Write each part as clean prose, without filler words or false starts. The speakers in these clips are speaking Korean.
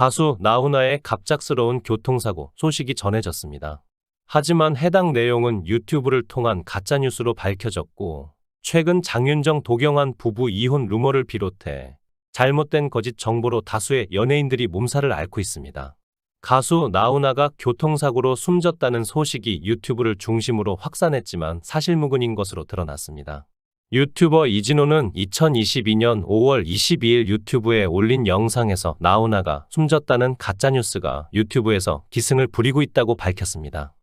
가수 나훈아의 갑작스러운 교통사고 소식이 전해졌습니다. 하지만 해당 내용은 유튜브를 통한 가짜뉴스로 밝혀졌고, 최근 장윤정 도경환 부부 이혼 루머를 비롯해 잘못된 거짓 정보로 다수의 연예인들이 몸살을 앓고 있습니다. 가수 나훈아가 교통사고로 숨졌다는 소식이 유튜브를 중심으로 확산했지만 사실무근인 것으로 드러났습니다. 유튜버 이진호는 2022년 5월 22일 유튜브에 올린 영상에서 나훈아가 숨졌다는 가짜뉴스가 유튜브에서 기승을 부리고 있다고 밝혔습니다.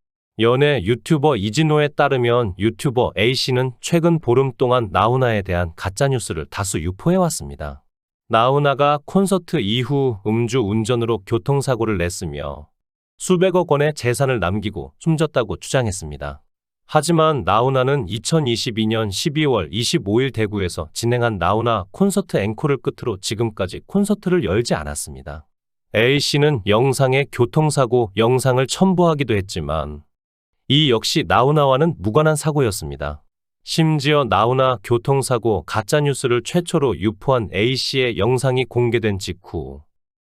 연예 유튜버 이진호에 따르면 유튜버 A씨는 최근 보름 동안 나훈아에 대한 가짜뉴스를 다수 유포해왔습니다. 나훈아가 콘서트 이후 음주운전으로 교통사고를 냈으며 수백억 원의 재산을 남기고 숨졌다고 주장했습니다. 하지만 나훈아는 2022년 12월 25일 대구에서 진행한 나훈아 콘서트 앵콜을 끝으로 지금까지 콘서트를 열지 않았습니다. A씨는 영상에 교통사고 영상을 첨부하기도 했지만 이 역시 나훈아와는 무관한 사고였습니다. 심지어 나훈아 교통사고 가짜뉴스를 최초로 유포한 A씨의 영상이 공개된 직후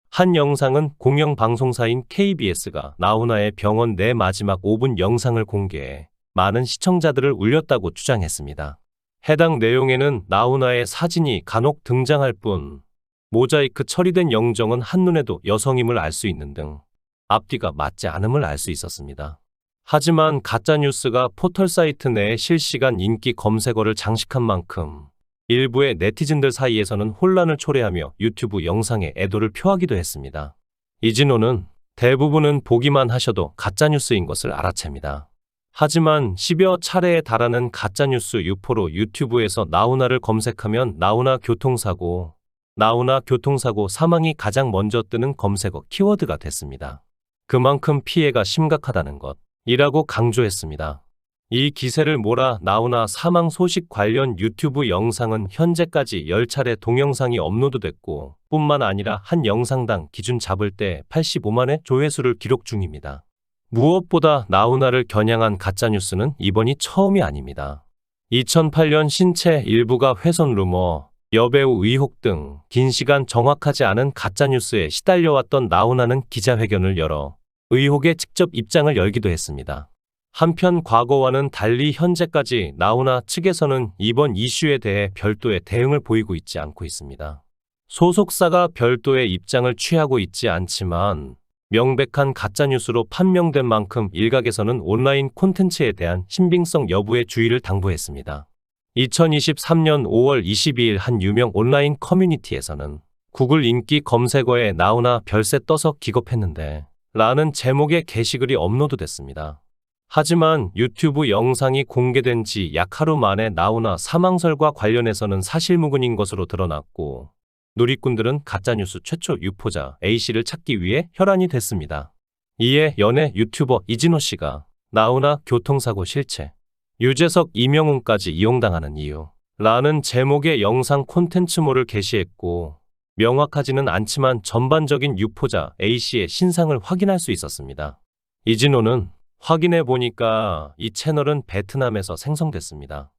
한 영상은 공영방송사인 KBS가 나훈아의 병원 내 마지막 5분 영상을 공개해 많은 시청자들을 울렸다고 주장했습니다. 해당 내용에는 나훈아의 사진이 간혹 등장할 뿐 모자이크 처리된 영정은 한눈에도 여성임을 알 수 있는 등 앞뒤가 맞지 않음을 알 수 있었습니다. 하지만 가짜뉴스가 포털사이트 내에 실시간 인기 검색어를 장식한 만큼 일부의 네티즌들 사이에서는 혼란을 초래하며 유튜브 영상에 애도를 표하기도 했습니다. 이진호는 대부분은 보기만 하셔도 가짜뉴스인 것을 알아챕니다. 하지만 10여 차례에 달하는 가짜뉴스 유포로 유튜브에서 나훈아를 검색하면 나훈아 교통사고 사망이 가장 먼저 뜨는 검색어 키워드가 됐습니다. 그만큼 피해가 심각하다는 것이라고 강조했습니다. 이 기세를 몰아 나훈아 사망 소식 관련 유튜브 영상은 현재까지 10차례 동영상이 업로드됐고 뿐만 아니라 한 영상당 기준 잡을 때 85만의 조회수를 기록 중입니다. 무엇보다 나훈아를 겨냥한 가짜뉴스는 이번이 처음이 아닙니다. 2008년 신체 일부가 훼손 루머, 여배우 의혹 등 긴 시간 정확하지 않은 가짜뉴스에 시달려왔던 나훈아는 기자회견을 열어 의혹에 직접 입장을 열기도 했습니다. 한편 과거와는 달리 현재까지 나훈아 측에서는 이번 이슈에 대해 별도의 대응을 보이고 있지 않고 있습니다. 소속사가 별도의 입장을 취하고 있지 않지만 명백한 가짜뉴스로 판명된 만큼 일각에서는 온라인 콘텐츠에 대한 신빙성 여부에 주의를 당부했습니다. 2023년 5월 22일 한 유명 온라인 커뮤니티에서는 구글 인기 검색어에 나훈아 별세 떠서 기겁했는데 라는 제목의 게시글이 업로드됐습니다. 하지만 유튜브 영상이 공개된 지 약 하루 만에 나훈아 사망설과 관련해서는 사실무근인 것으로 드러났고 누리꾼들은 가짜뉴스 최초 유포자 A씨를 찾기 위해 혈안이 됐습니다. 이에 연예 유튜버 이진호 씨가 나훈아 교통사고 실체, 유재석, 이명웅까지 이용당하는 이유 라는 제목의 영상 콘텐츠모를 게시했고 명확하지는 않지만 전반적인 유포자 A씨의 신상을 확인할 수 있었습니다. 이진호는 확인해 보니까 이 채널은 베트남에서 생성됐습니다.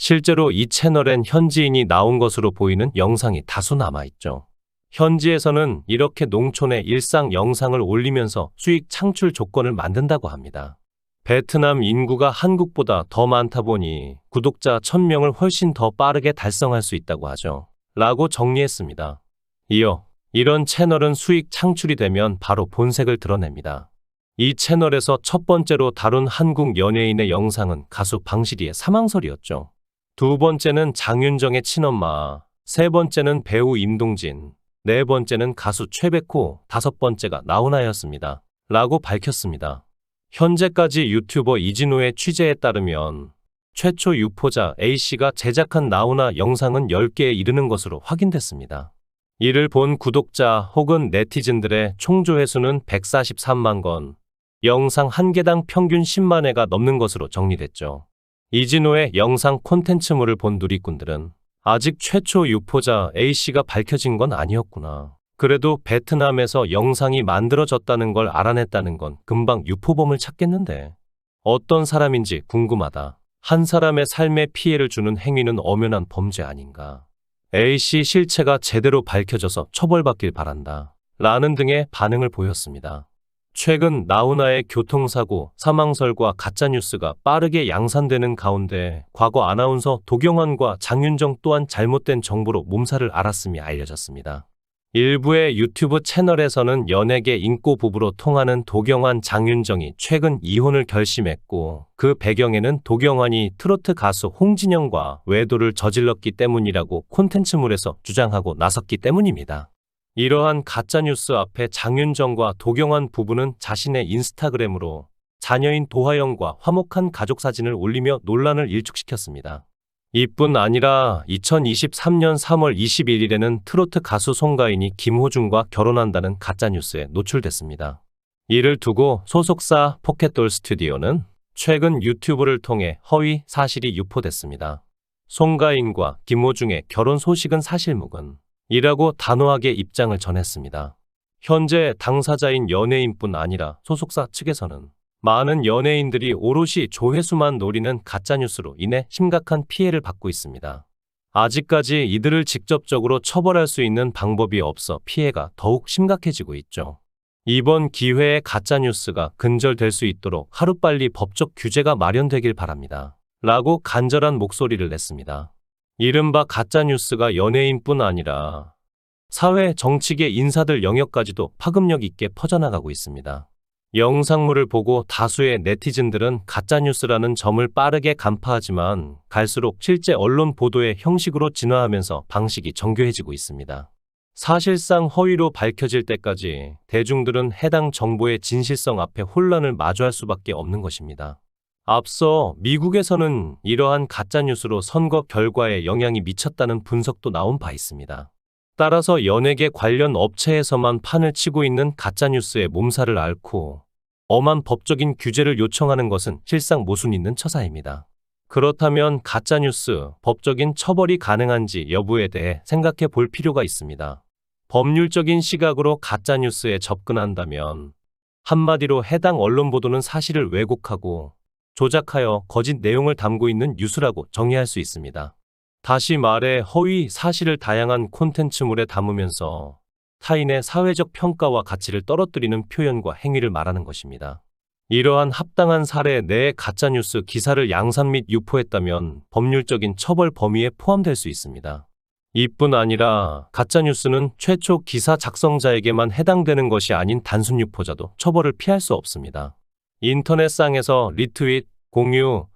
실제로 이 채널엔 현지인이 나온 것으로 보이는 영상이 다수 남아있죠. 현지에서는 이렇게 농촌의 일상 영상을 올리면서 수익 창출 조건을 만든다고 합니다. 베트남 인구가 한국보다 더 많다 보니 구독자 1000명을 훨씬 더 빠르게 달성할 수 있다고 하죠. 라고 정리했습니다. 이어 이런 채널은 수익 창출이 되면 바로 본색을 드러냅니다. 이 채널에서 첫 번째로 다룬 한국 연예인의 영상은 가수 방실이의 사망설이었죠. 두 번째는 장윤정의 친엄마, 세 번째는 배우 임동진, 네 번째는 가수 최백호, 다섯 번째가 나훈아였습니다. 라고 밝혔습니다. 현재까지 유튜버 이진호의 취재에 따르면 최초 유포자 A씨가 제작한 나훈아 영상은 10개에 이르는 것으로 확인됐습니다. 이를 본 구독자 혹은 네티즌들의 총 조회수는 143만 건, 영상 한 개당 평균 10만 회가 넘는 것으로 정리됐죠. 이진호의 영상 콘텐츠물을 본 누리꾼들은 아직 최초 유포자 A씨가 밝혀진 건 아니었구나. 그래도 베트남에서 영상이 만들어졌다는 걸 알아냈다는 건 금방 유포범을 찾겠는데 어떤 사람인지 궁금하다. 한 사람의 삶에 피해를 주는 행위는 엄연한 범죄 아닌가. A씨 실체가 제대로 밝혀져서 처벌받길 바란다. 라는 등의 반응을 보였습니다. 최근 나훈아의 교통사고, 사망설과 가짜뉴스가 빠르게 양산되는 가운데 과거 아나운서 도경환과 장윤정 또한 잘못된 정보로 몸살을 앓았음이 알려졌습니다. 일부의 유튜브 채널에서는 연예계 인고 부부로 통하는 도경환, 장윤정이 최근 이혼을 결심했고 그 배경에는 도경환이 트로트 가수 홍진영과 외도를 저질렀기 때문이라고 콘텐츠물에서 주장하고 나섰기 때문입니다. 이러한 가짜뉴스 앞에 장윤정과 도경환 부부는 자신의 인스타그램으로 자녀인 도하영과 화목한 가족 사진을 올리며 논란을 일축시켰습니다. 이뿐 아니라 2023년 3월 21일에는 트로트 가수 송가인이 김호중과 결혼한다는 가짜뉴스에 노출됐습니다. 이를 두고 소속사 포켓돌 스튜디오는 최근 유튜브를 통해 허위 사실이 유포됐습니다. 송가인과 김호중의 결혼 소식은 사실무근 이라고 단호하게 입장을 전했습니다. 현재 당사자인 연예인뿐 아니라 소속사 측에서는 많은 연예인들이 오롯이 조회수만 노리는 가짜뉴스로 인해 심각한 피해를 받고 있습니다. 아직까지 이들을 직접적으로 처벌할 수 있는 방법이 없어 피해가 더욱 심각해지고 있죠. 이번 기회에 가짜뉴스가 근절될 수 있도록 하루빨리 법적 규제가 마련되길 바랍니다. 라고 간절한 목소리를 냈습니다. 이른바 가짜뉴스가 연예인뿐 아니라 사회, 정치계 인사들 영역까지도 파급력 있게 퍼져나가고 있습니다. 영상물을 보고 다수의 네티즌들은 가짜뉴스라는 점을 빠르게 간파하지만 갈수록 실제 언론 보도의 형식으로 진화하면서 방식이 정교해지고 있습니다. 사실상 허위로 밝혀질 때까지 대중들은 해당 정보의 진실성 앞에 혼란을 마주할 수밖에 없는 것입니다. 앞서 미국에서는 이러한 가짜뉴스로 선거 결과에 영향이 미쳤다는 분석도 나온 바 있습니다. 따라서 연예계 관련 업체에서만 판을 치고 있는 가짜뉴스의 몸살을 앓고 엄한 법적인 규제를 요청하는 것은 실상 모순 있는 처사입니다. 그렇다면 가짜뉴스, 법적인 처벌이 가능한지 여부에 대해 생각해 볼 필요가 있습니다. 법률적인 시각으로 가짜뉴스에 접근한다면 한마디로 해당 언론 보도는 사실을 왜곡하고 조작하여 거짓 내용을 담고 있는 뉴스라고 정의할 수 있습니다. 다시 말해 허위 사실을 다양한 콘텐츠물에 담으면서 타인의 사회적 평가와 가치를 떨어뜨리는 표현과 행위를 말하는 것입니다. 이러한 합당한 사례 내에 가짜뉴스 기사를 양산 및 유포했다면 법률적인 처벌 범위에 포함될 수 있습니다. 이뿐 아니라 가짜뉴스는 최초 기사 작성자에게만 해당되는 것이 아닌 단순 유포자도 처벌을 피할 수 없습니다. 인터넷상에서 리트윗, 공유,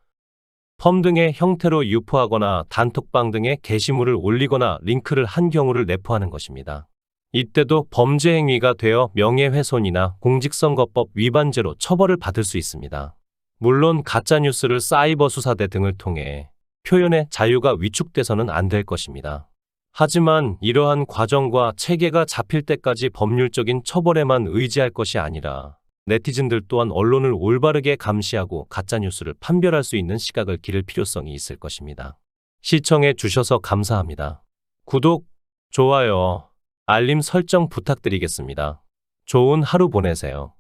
펌 등의 형태로 유포하거나 단톡방 등의 게시물을 올리거나 링크를 한 경우를 내포하는 것입니다. 이때도 범죄 행위가 되어 명예훼손이나 공직선거법 위반죄로 처벌을 받을 수 있습니다. 물론 가짜뉴스를 사이버 수사대 등을 통해 표현의 자유가 위축돼서는 안 될 것입니다. 하지만 이러한 과정과 체계가 잡힐 때까지 법률적인 처벌에만 의지할 것이 아니라 네티즌들 또한 언론을 올바르게 감시하고 가짜뉴스를 판별할 수 있는 시각을 기를 필요성이 있을 것입니다. 시청해 주셔서 감사합니다. 구독, 좋아요, 알림 설정 부탁드리겠습니다. 좋은 하루 보내세요.